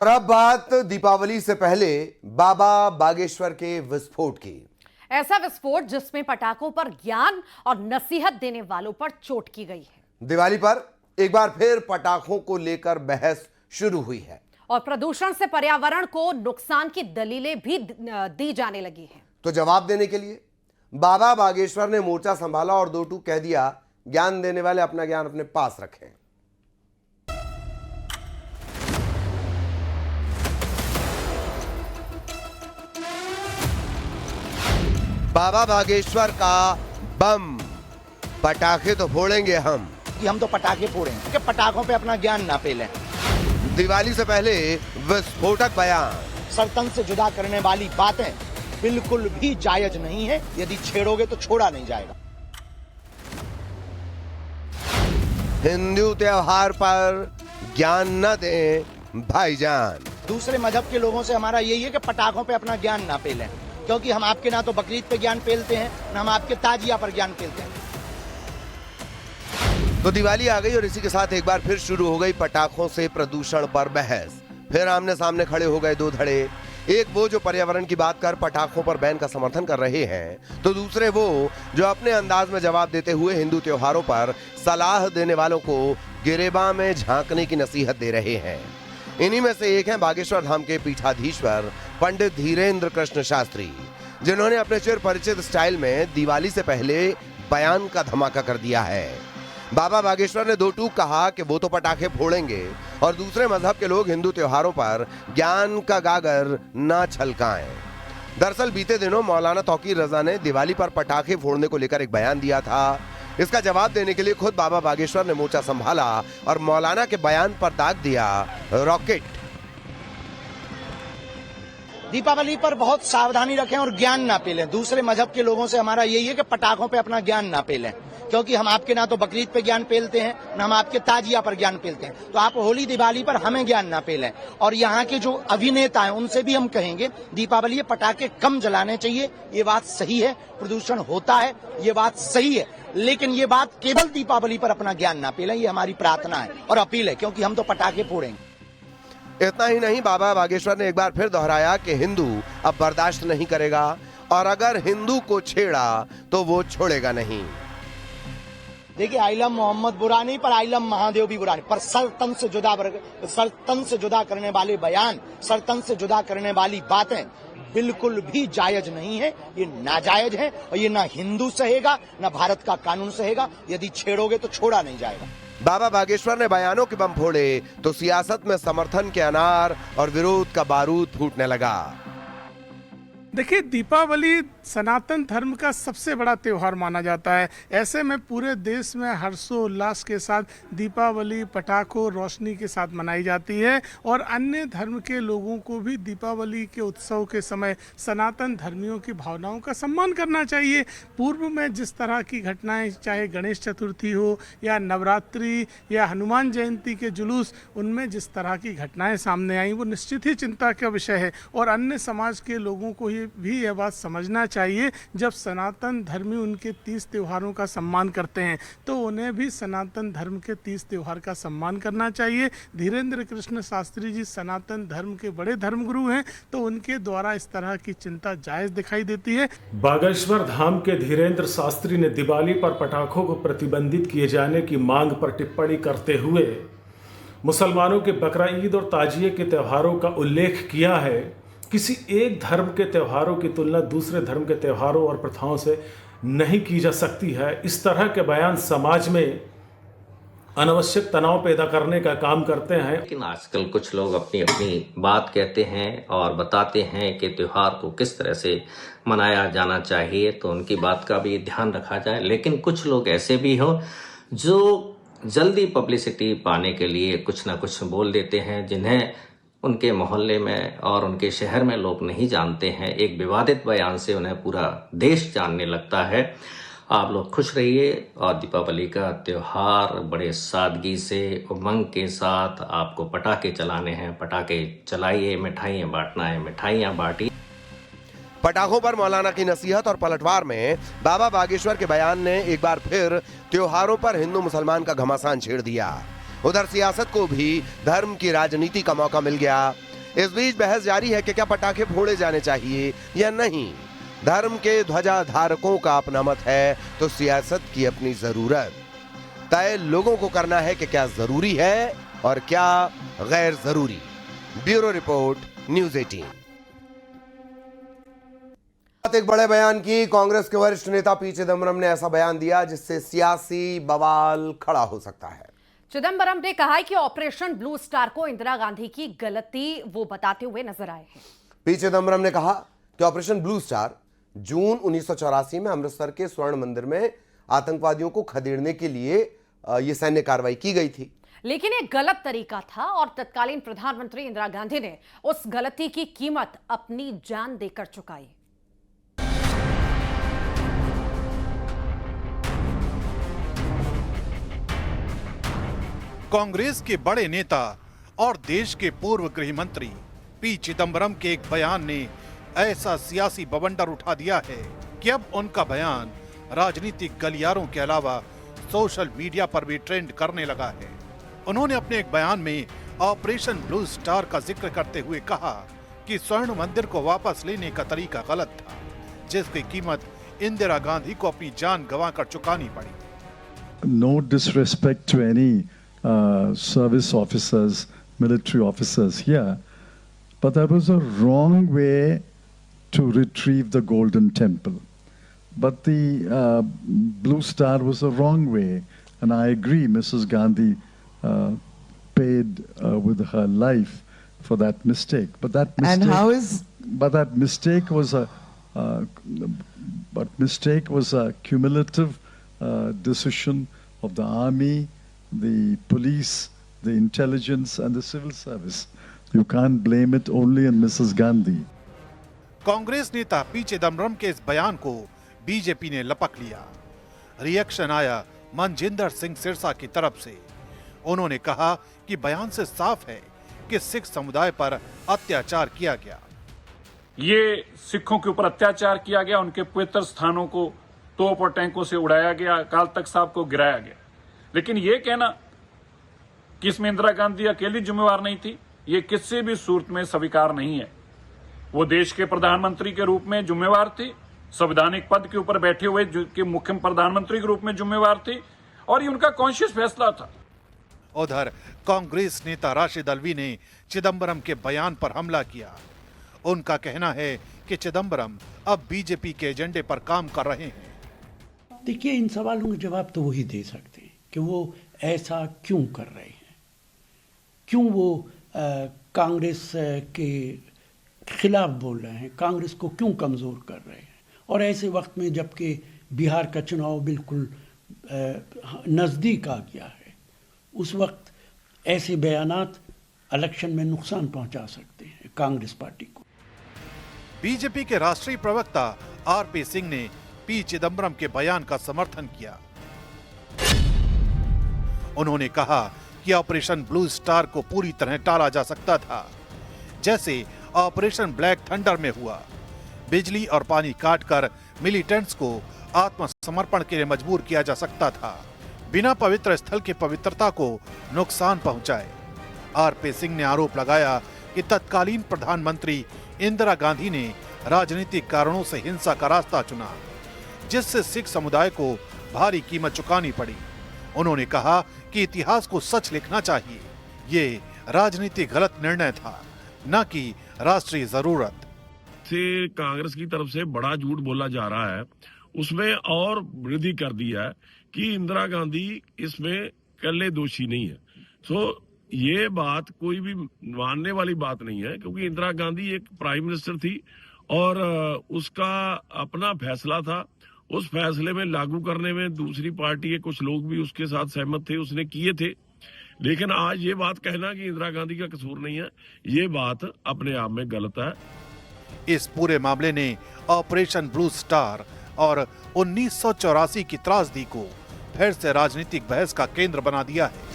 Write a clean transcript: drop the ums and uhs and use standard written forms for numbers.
और अब बात दीपावली से पहले बाबा बागेश्वर के विस्फोट की। ऐसा विस्फोट जिसमें पटाखों पर ज्ञान और नसीहत देने वालों पर चोट की गई है। दिवाली पर एक बार फिर पटाखों को लेकर बहस शुरू हुई है और प्रदूषण से पर्यावरण को नुकसान की दलीलें भी दी जाने लगी हैं। तो जवाब देने के लिए बाबा बागेश्वर ने मोर्चा संभाला और दो टूक कह दिया, ज्ञान देने वाले अपना ज्ञान अपने पास रखें। बाबा बागेश्वर का बम, पटाखे तो फोड़ेंगे हम तो पटाखे फोड़ेंगे कि पटाखों पे अपना ज्ञान ना पेलें। दिवाली से पहले विस्फोटक बयान। सल्तन से जुदा करने वाली बातें बिल्कुल भी जायज नहीं है। यदि छेड़ोगे तो छोड़ा नहीं जाएगा। हिंदू त्योहार पर ज्ञान न दें भाईजान। दूसरे मजहब के लोगों से हमारा यही है कि पटाखों पे अपना ज्ञान ना पेलें, क्योंकि हम आपके ना तो बकरीद पे ज्ञान पेलते हैं, ना हम आपके ताजिया पर ज्ञान पेलते हैं। तो दिवाली आ गई और इसी के साथ एक बार फिर शुरू हो गई पटाखों से प्रदूषण पर बहस। फिर आमने सामने खड़े हो गए दो धड़े। एक वो जो पर्यावरण की बात कर पटाखों पर बैन का समर्थन कर रहे हैं, तो दूसरे वो जो अपने अंदाज में जवाब देते हुए हिंदू त्योहारों पर सलाह देने वालों को गिरेबां में झांकने की नसीहत दे रहे हैं। इन्हीं में से एक हैं बागेश्वर धाम के पीठाधीश्वर पंडित धीरेन्द्र कृष्ण शास्त्री, जिन्होंने अपने चिर परिचित स्टाइल में दिवाली से पहले बयान का धमाका कर दिया है। बाबा बागेश्वर ने दो टूक कहा कि वो तो पटाखे फोड़ेंगे और दूसरे मजहब के लोग हिंदू त्योहारों पर ज्ञान का गागर ना छलकाएं। दरअसल बीते दिनों मौलाना तौकीर रजा ने दिवाली पर पटाखे फोड़ने को लेकर एक बयान दिया था। इसका जवाब देने के लिए खुद बाबा बागेश्वर ने मोर्चा संभाला और मौलाना के बयान पर दाग दिया रॉकेट। दीपावली पर बहुत सावधानी रखें और ज्ञान ना पेलें। दूसरे मजहब के लोगों से हमारा यही है कि पटाखों पे अपना ज्ञान ना पेलें, क्योंकि हम आपके ना तो बकरीद पे ज्ञान पेलते हैं, ना हम आपके ताजिया पर ज्ञान पेलते हैं। तो आप होली दिवाली पर हमें ज्ञान ना पेलें। और यहाँ के जो अभिनेता हैं उनसे भी हम कहेंगे दीपावली पटाखे कम जलाने चाहिए। ये बात सही है, प्रदूषण होता है, ये बात सही है, लेकिन ये बात केवल दीपावली पर अपना ज्ञान ना पेलें। ये हमारी प्रार्थना है और अपील है, क्योंकि हम तो पटाखे फोड़ेंगे। इतना ही नहीं, बाबा बागेश्वर ने एक बार फिर दोहराया कि हिंदू अब बर्दाश्त नहीं करेगा और अगर हिंदू को छेड़ा तो वो छोड़ेगा नहीं। देखिए, आइलम मोहम्मद बुरा नहीं, पर आइलम महादेव भी बुरा नहीं। पर सल्तन से जुदा करने वाले बयान, सल्तन से जुदा करने वाली बातें बिल्कुल भी जायज नहीं है। ये नाजायज है और ये ना हिंदू सहेगा, ना भारत का कानून सहेगा। यदि छेड़ोगे तो छोड़ा नहीं जाएगा। बाबा बागेश्वर ने बयानों के बम फोड़े तो सियासत में समर्थन के अनार और विरोध का बारूद फूटने लगा। देखिए, दीपावली सनातन धर्म का सबसे बड़ा त्यौहार माना जाता है। ऐसे में पूरे देश में हर्षोल्लास के साथ दीपावली पटाखों रोशनी के साथ मनाई जाती है और अन्य धर्म के लोगों को भी दीपावली के उत्सव के समय सनातन धर्मियों की भावनाओं का सम्मान करना चाहिए। पूर्व में जिस तरह की घटनाएं, चाहे गणेश चतुर्थी हो या नवरात्रि या हनुमान जयंती के जुलूस, उनमें जिस तरह की घटनाएं सामने आई वो निश्चित ही चिंता का विषय है। और अन्य समाज के लोगों को भी यह बात समझना चाहिए, जब सनातन धर्मी उनके 30 त्योहारों का सम्मान करते हैं तो उन्हें भी सनातन धर्म के 30 त्योहार का सम्मान करना चाहिए। धीरेन्द्र कृष्ण शास्त्री जी सनातन धर्म के बड़े धर्मगुरु हैं, तो उनके द्वारा इस तरह की चिंता जायज दिखाई देती है। बागेश्वर धाम के धीरेन्द्र शास्त्री ने दिवाली पर पटाखों को प्रतिबंधित किए जाने की मांग पर टिप्पणी करते हुए मुसलमानों के बकरा ईद और ताजिए के त्योहारों का उल्लेख किया है। किसी एक धर्म के त्योहारों की तुलना दूसरे धर्म के त्योहारों और प्रथाओं से नहीं की जा सकती है। इस तरह के बयान समाज में अनावश्यक तनाव पैदा करने का काम करते हैं। लेकिन आजकल कुछ लोग अपनी अपनी बात कहते हैं और बताते हैं कि त्योहार को किस तरह से मनाया जाना चाहिए, तो उनकी बात का भी ध्यान रखा जाए। लेकिन कुछ लोग ऐसे भी हो जो जल्दी पब्लिसिटी पाने के लिए कुछ ना कुछ बोल देते हैं, जिन्हें उनके मोहल्ले में और उनके शहर में लोग नहीं जानते हैं। एक विवादित बयान से उन्हें पूरा देश जानने लगता है। आप लोग खुश रहिए और दीपावली का त्योहार बड़े सादगी से, उमंग के साथ आपको पटाखे चलाने हैं, पटाखे चलाइए, मिठाइयाँ बांटना है, मिठाइयाँ बांटिए। पटाखों पर मौलाना की नसीहत और पलटवार में बाबा बागेश्वर के बयान ने एक बार फिर त्योहारों पर हिंदू मुसलमान का घमासान छेड़ दिया। उधर सियासत को भी धर्म की राजनीति का मौका मिल गया। इस बीच बहस जारी है कि क्या पटाखे फोड़े जाने चाहिए या नहीं। धर्म के ध्वजा धारकों का अपना मत है तो सियासत की अपनी जरूरत। तय लोगों को करना है कि क्या जरूरी है और क्या गैर जरूरी। Bureau report, news 18। एक बड़े बयान की कांग्रेस के वरिष्ठ नेता पी चिदम्बरम ने ऐसा बयान दिया जिससे सियासी बवाल खड़ा हो सकता है। चिदम्बरम ने कहा है कि ऑपरेशन ब्लू स्टार को इंदिरा गांधी की गलती वो बताते हुए नजर आए हैं। पी चिदम्बरम ने कहा कि ऑपरेशन ब्लू स्टार जून 1984 में अमृतसर के स्वर्ण मंदिर में आतंकवादियों को खदेड़ने के लिए यह सैन्य कार्रवाई की गई थी, लेकिन एक गलत तरीका था और तत्कालीन प्रधानमंत्री इंदिरा गांधी ने उस गलती की कीमत अपनी जान देकर चुकाई। कांग्रेस के बड़े नेता और देश के पूर्व गृह मंत्री पी चिदम्बरम के एक बयान ने ऐसा सियासी बवंडर उठा दिया है कि अब उनका बयान राजनीतिक गलियारों के अलावा सोशल मीडिया पर भी ट्रेंड करने लगा है। उन्होंने अपने एक बयान में ऑपरेशन ब्लू स्टार का जिक्र करते हुए कहा कि स्वर्ण मंदिर को वापस लेने का तरीका गलत था, जिसकी कीमत इंदिरा गांधी को अपनी जान गंवाकर चुकानी पड़ी। No disrespect to any service officers, military officers here, but that was a wrong way to retrieve the Golden Temple. But the Blue Star was a wrong way, and I agree Mrs. Gandhi paid with her life for that mistake. But that mistake, and how is? But that mistake was a cumulative decision of the army, the police, the intelligence, and the civil service. You can't blame it only on Mrs. Gandhi. Congress नेता P Chidambaram के इस बयान को BJP ने लपक लिया। Reaction आया मनजिंदर सिंह सिरसा की तरफ से। उन्होंने कहा कि बयान से साफ है कि सिख समुदाय पर अत्याचार किया गया। ये सिखों के ऊपर अत्याचार किया गया, उनके पवित्र स्थानों को तोप और टैंकों से उड़ाया गया, अकाल तख्त साहब को गिराया गया। लेकिन ये कहना कि इसमें इंदिरा गांधी अकेली जिम्मेवार नहीं थी, ये किसी भी सूरत में स्वीकार नहीं है। वो देश के प्रधानमंत्री के रूप में जिम्मेवार थी, संवैधानिक पद के ऊपर बैठे हुए के मुख्य प्रधानमंत्री के रूप में जिम्मेवार थी, और ये उनका कॉन्शियस फैसला था। उधर कांग्रेस नेता राशिद अलवी ने चिदम्बरम के बयान पर हमला किया। उनका कहना है कि चिदम्बरम अब बीजेपी के एजेंडे पर काम कर रहे हैं। देखिए, इन सवालों के जवाब तो वही दे सकते हैं कि वो ऐसा क्यों कर रहे हैं, क्यों वो कांग्रेस के खिलाफ बोल रहे हैं, कांग्रेस को क्यों कमज़ोर कर रहे हैं। और ऐसे वक्त में जबकि बिहार का चुनाव बिल्कुल नज़दीक आ गया है, उस वक्त ऐसे बयानात इलेक्शन में नुकसान पहुंचा सकते हैं कांग्रेस पार्टी को। बीजेपी के राष्ट्रीय प्रवक्ता आरपी सिंह ने पी चिदम्बरम के बयान का समर्थन किया। उन्होंने कहा कि ऑपरेशन ब्लू स्टार को पूरी तरह टाला जा सकता था, जैसे ऑपरेशन ब्लैक थंडर में हुआ। बिजली और पानी काटकर मिलिटेंट्स को आत्मसमर्पण के लिए मजबूर किया जा सकता था, बिना पवित्र स्थल की पवित्रता को नुकसान पहुंचाए। आरपी सिंह ने आरोप लगाया कि तत्कालीन प्रधानमंत्री इंदिरा गांधी ने राजनीतिक कारणों से हिंसा का रास्ता चुना, जिससे सिख समुदाय को भारी कीमत चुकानी पड़ी। उन्होंने कहा कि इतिहास को सच लिखना चाहिए, ये राजनीतिक गलत निर्णय था, न कि राष्ट्रीय जरूरत। से कांग्रेस की तरफ से बड़ा झूठ बोला जा रहा है, उसमें और वृद्धि कर दिया है कि इंदिरा गांधी इसमें कल्ले दोषी नहीं है। तो ये बात कोई भी मानने वाली बात नहीं है, क्योंकि इंदिरा गांधी एक प्राइम मिनिस्टर थी और उसका अपना फैसला था। उस फैसले में लागू करने में दूसरी पार्टी के कुछ लोग भी उसके साथ सहमत थे, उसने किए थे। लेकिन आज ये बात कहना कि इंदिरा गांधी का कसूर नहीं है, ये बात अपने आप में गलत है। इस पूरे मामले ने ऑपरेशन ब्लू स्टार और 1984 की त्रासदी को फिर से राजनीतिक बहस का केंद्र बना दिया है।